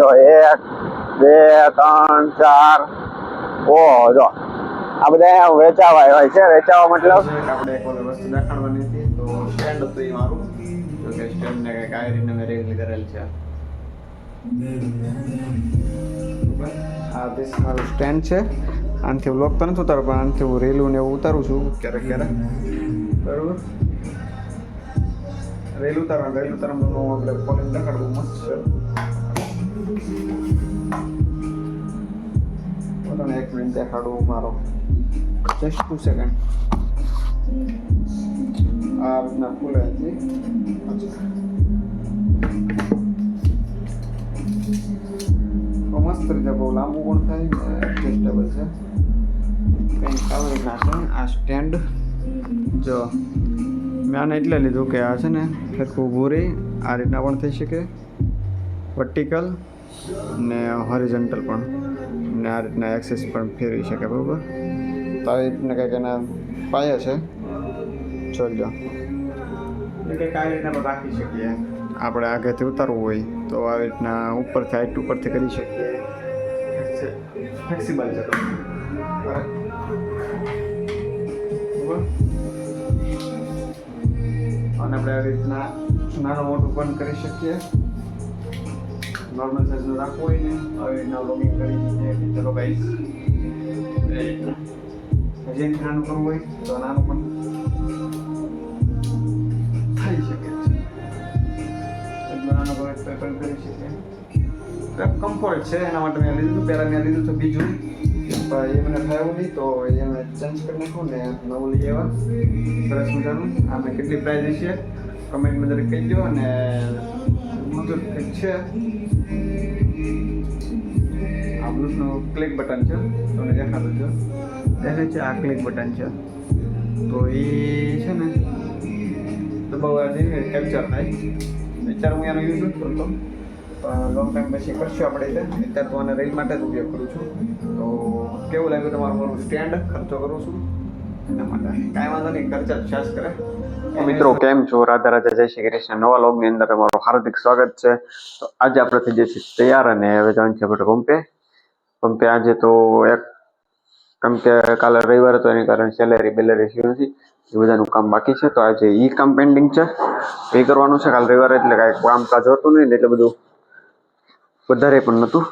તો 1 2 3 4 ઓ જો આ બધા વેચાવા હોય છે. વેચાવા મતલબ આપણે એક વસ્તુ દેખાડવાની હતી તો સ્ટેન્ડ હતું એ મારું તો કે સ્ટેન્ડ ને કઈ આયરીને મેં રેડી કરેલ છે. આ this મારું સ્ટેન્ડ છે. આનાથી વ્લોગ તો નથી ઉતારો પણ આનાથી હું રેલું ને એવું ઉતારું છું ક્યારેક ક્યારેક બરોબર. રેલ ઉતારવાનું આપણે કોલેજ દેખાડવું મસ્ત છે. પોતાને 1 મિનિટ દેખાડવું મારો જસ્ટ 2 સેકન્ડ. આ રીતના ખુલે છે. મસ્ત રીતે બહુ લાંબુ પણ થાય એડજસ્ટેબલ છે. કંઈક આવી રીતના છે આ સ્ટેન્ડ. જો મેં આને એટલે લીધું કે આ છે ને સરખું ઊભું રહી આ રીતના પણ થઈ શકે, વર્ટિકલ ને હોરિઝોન્ટલ પણ, ને આ રીતના એક્સેસ પણ ફેરવી શકે બરાબર. તો આવી રીતના કંઈક એના પાયા છે. જોજો એટલે કંઈક આવી રીતના પણ રાખી શકીએ. આપણે આગળથી ઉતારવું હોય તો આવી રીતના ઉપરથી હાઈટ ઉપરથી કરી શકીએ. ફ્લેક્સિબલ છે તો અને આપણે આવી રીતના નાનું મોટું પણ કરી શકીએ. નોર્મલ સાઈઝનું રાખવું હોય ને આવી રીતના લોગિંગ કરી શકીએ. ચલો ગાઈસ હજી નાનું કરવું હોય તો નાનું પણ થઈ શકે છે. નાનું પણ કરી શકીએ. કમ્ફર્ટ છે એના માટે મેં લીધું. પહેલાં મેં લીધું તો બીજું પણ એ મને થયું નહીં તો એ મેં ચેન્જ કરી નાખ્યું ને નવું લઈ આવ્યા સરસ મજાનું. આમાં કેટલી પ્રાઇસ છે કમેન્ટમાં દરેક કહી દો. અને મજૂર કંઈક છે આ બ્લૂટૂથનું ક્લિક બટન છે તમને દેખાતું છે દેખાય છે. આ ક્લિક બટન છે તો એ છે ને દબાવવાથી કેપ્ચર થાય. અત્યારે હું એનો યુઝ નથી કરતો પણ લોંગ ટાઈમ પછી કરશું આપણે. અત્યારે તો આને રીલ માટે જ ઉપયોગ કરું છું. તો કેવું લાગ્યું તમારું મારું સ્ટેન્ડ? ખર્ચો કરું છું એના માટે કાંઈ વાંધો નહીં, ખર્ચા ચાર્જ કરે. મિત્રો કેમ છો? રાધા રાધા, જય શ્રી કૃષ્ણ. નવા લોગની અંદર તમારું હાર્દિક સ્વાગત છે. તો આજે આપણે થઈ જઈએ તૈયાર અને હવે જવાનું છે આપણે પંપે. આજે તો એક કેમ કે કાલે રવિવાર હતો એની કારણે સેલેરી થયું નથી એ બધાનું કામ બાકી છે. તો આજે એ કામ પેન્ડિંગ છે એ કરવાનું છે. કાલે રવિવારે એટલે કાંઈ કામકાજ હોતું નહીં એટલે બધું વધારે પણ નહોતું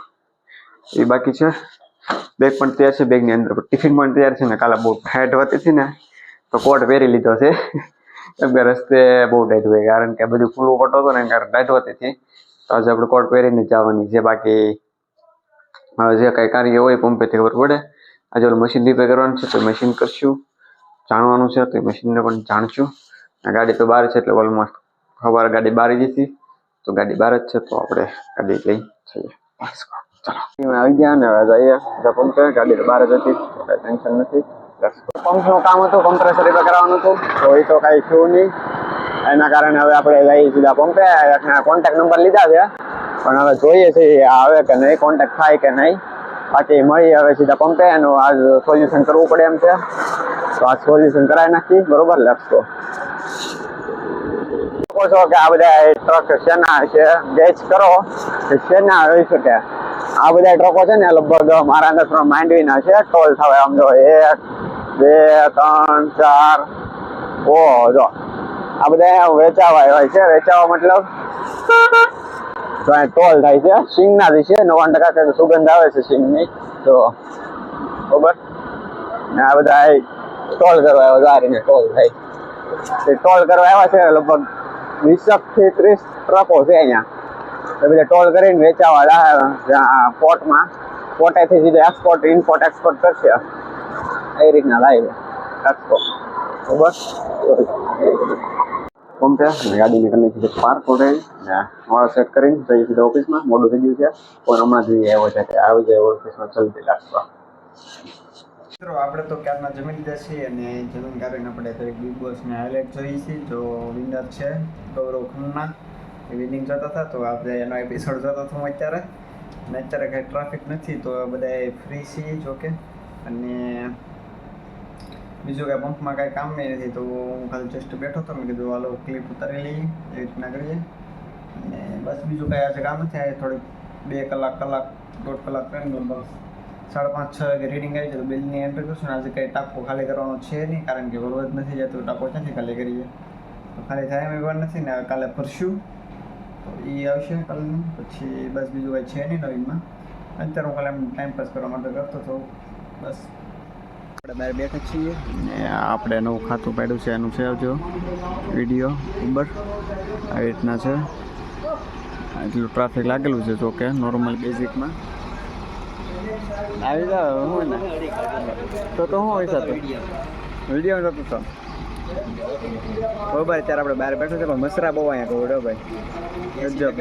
એ બાકી છે. બેગ પણ તૈયાર છે, બેગની અંદર ટિફિન પણ તૈયાર છે. ને કાલે બહુ ટાઈટ હોતી હતી ને તો કોટ પહેરી લીધો છે કેમ કે રસ્તે બહુ ટાઈટ હોય કારણ કે બધું ખુલ્લું પટો હતો ને કારણ ટાઈટ હોતી હતી. તો આજે આપણે કોટ પહેરીને જવાની છે. બાકી જે કાંઈ કાર્ય હોય પંપેથી ખબર પડે. આજે ઓલું મશીન રિપેર કરવાનું છે તો મશીન કરશું, જાણવાનું છે તો મશીનને પણ જાણશું. ગાડી તો બહાર છે એટલે ઓલમોસ્ટ સવારે ગાડી બહાર જ હતી તો ગાડી બહાર જ છે તો આપણે ગાડી લઈ જઈએ. ચાલો આવી ગયા ને જઈએ પંપે. ગાડી તો બહાર જ હતી કાંઈ ટેન્શન નથી. પંપનું કામ હતું, કમ્પ્રેસર રિપેર કરાવવાનું હતું તો એ તો કાંઈ થયું નહીં. એના કારણે હવે આપણે જઈએ સીધા પંપે. કોન્ટેક્ટ નંબર લીધા છે પણ હવે જોઈએ છે આવે કે નહીં, કોન્ટેક્ટ થાય કે નહીં. બાકી મળી હવે સીધા પંપે. એનું આજ સોલ્યુશન કરવું પડે એમ છે તો આ સોલ્યુશન કરાવી નાખી બરોબર. Let's go. છો કે આ બધા ટ્રક શેના છે ગેજ કરો કે શેના હોઈ શકે. આ બધા ટ્રકો છે ને લગભગ મારા અંદર માંડવીના છે. ટોલ થવાય આમ જો 1 2 3 4 ઓ જો આ બધા વેચાવા હોય છે. વેચાવા મતલબ તો ટોલ થાય છે. સિંગના છે 90% સુગંધ આવે છે સિંગની તો બરોબર. ને આ બધા ટોલ કરવા આવ્યા ગાડીને ટોલ થાય. ટોલ કરવા આવ્યા છે લગભગ 20 થી 30 ટ્રકો છે અહીંયા. એ બધા ટોલ કરીને વેચાવા પોર્ટમાં. પોર્ટેથી સીધા એક્સપોર્ટ ઇમ્પોર્ટ એક્સપોર્ટ કરશે એ રીતના લાવી એક્સપોર્ટ બરોબર. પંપે ગાડીને કરી નાખી પાર્ક ઓલરેડી મોડા સેટ કરીને જઈએ સીધા ઓફિસમાં. મોડું થઈ ગયું છે પણ હમણાં જોઈએ આવ્યો છે કે આવી જાય ઓફિસમાં જલ્દી લાગવા. મિત્રો આપણે તો ક્યારના જમીન લીધા છીએ અને જમીન કાઢીને આપણે તો એક બિગ બોસને હાઇલાઇટ જોઈએ છીએ. જો વિનર છે ગૌરવ ખન્ના એ વિનિંગ જતા હતા તો આપણે એનો એપિસોડ જોતો હતો હું અત્યારે. અને અત્યારે કાંઈ ટ્રાફિક નથી તો બધા ફ્રી છીએ જોકે. અને બીજું કાંઈ પંપમાં કાંઈ કામ નહીં નથી તો હું ખાલી જસ્ટ બેઠો હતો. મેં કીધું હાલો ક્લિપ ઉતારી લઈએ એ રીતના કરીએ. અને બસ બીજું કાંઈ આજે કામ નથી. આજે થોડીક 2 કલાક 1.5 કલાક ટ્રેન લગભગ 5:30 6 વાગે રીડિંગ આવી જાય તો બિલની એન્ટ્રી કરશું ને આજે કંઈ ટાંકો ખાલી કરવાનો છે નહીં કારણ કે વરવત નથી જતો ટાંકો ક્યાંથી ખાલી કરીએ તો ખાલી થાય એમ પણ નથી ને કાલે ભરશું તો એ આવશે કાલનું પછી બસ બીજું કંઈ છે નહીં નવીનમાં અત્યારે હું ખાલી એમ ટાઈમ પાસ કરવા માટે કરતો હતો બસ આપણે બહાર બેઠા છીએ ને આપણે નવું ખાતું પાડ્યું છે એનું છે જો વિડીયો ઉબર આવી રીતના છે એટલું ટ્રાફિક લાગેલું છે જો કે નોર્મલ બેઝિકમાં આવી જાવ હું ને તો શું હોય સાથે વિડીયો જતો તો બરાબર અત્યારે આપણે બહાર બેઠો છે પણ મસરા બહુ અહીંયા કહું ભાઈ ગજબ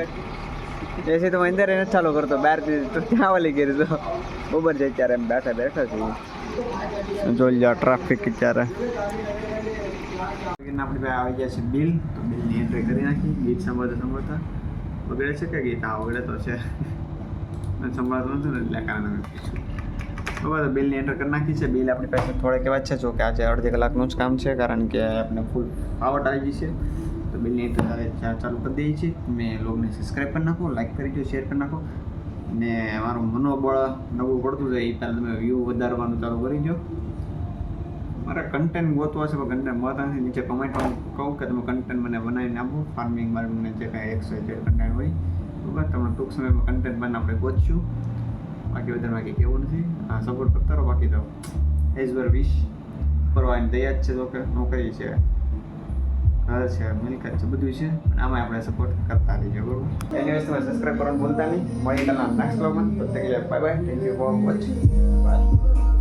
એસી તો અંદર એને ચાલુ કરતો બહારથી તો ત્યાં વાલી કરી તો બરાબર છે અત્યારે એમ બેઠા છીએ જોઈ લો ટ્રાફિક અત્યારે આપણી પાસે આવી ગયા છે બિલ તો બિલની એન્ટ્રી કરી નાખી ગીત સાંભળતા વગેરે છે કે ગીત હા વગેરે તો છે સંભાળતું નતું ને એટલે કારણે પૂછ્યું બરાબર તો બિલની એન્ટર કરી નાખી છે બિલ આપણી પાસે થોડેક એવા છે જો કે આજે અડધી કલાકનું જ કામ છે કારણ કે આપણે ફૂલ આવટ આવી ગઈ છે તો બિલની એન્ટ્રી ચાલુ કરી દઈએ છીએ મેં લોગને સબસ્ક્રાઈબ કરી નાખો લાઈક કરી દો શેર કરી નાખો ને મારું મનોબળ નવું પડતું જાય એ પહેલાં તમે વ્યૂ વધારવાનું ચાલુ કરી દો મારે કન્ટેન્ટ ગોતવા છે પણ કન્ટેન્ટ મળતા નથી નીચે કમેન્ટમાં કહું કે તમે કન્ટેન્ટ મને બનાવીને આપો ફાર્મિંગ બાર્મિંગને જે કાંઈ XYZ કન્ટેન્ટ હોય બરાબર તમને ટૂંક સમયમાં કન્ટેન્ટ બનાવીને આપણે ગોતશું બાકી વધારે બાકી કેવું નથી હા સપોર્ટ કરતા રહો બાકી તો એઝ વર વિશ કરવાની તૈયાર છે તો કે નોકરી છે ઘર છે મિલકત છે બધું છે પણ આમાં આપણે સપોર્ટ કરતા રહીએ બરાબર એની વસ્તુ સબસ્ક્રાઈબ કરવાનું ભૂલતા નહીં મળી કાલના નેક્સ્ટ વ્લોગમાં તો bye bye thank you for watching bye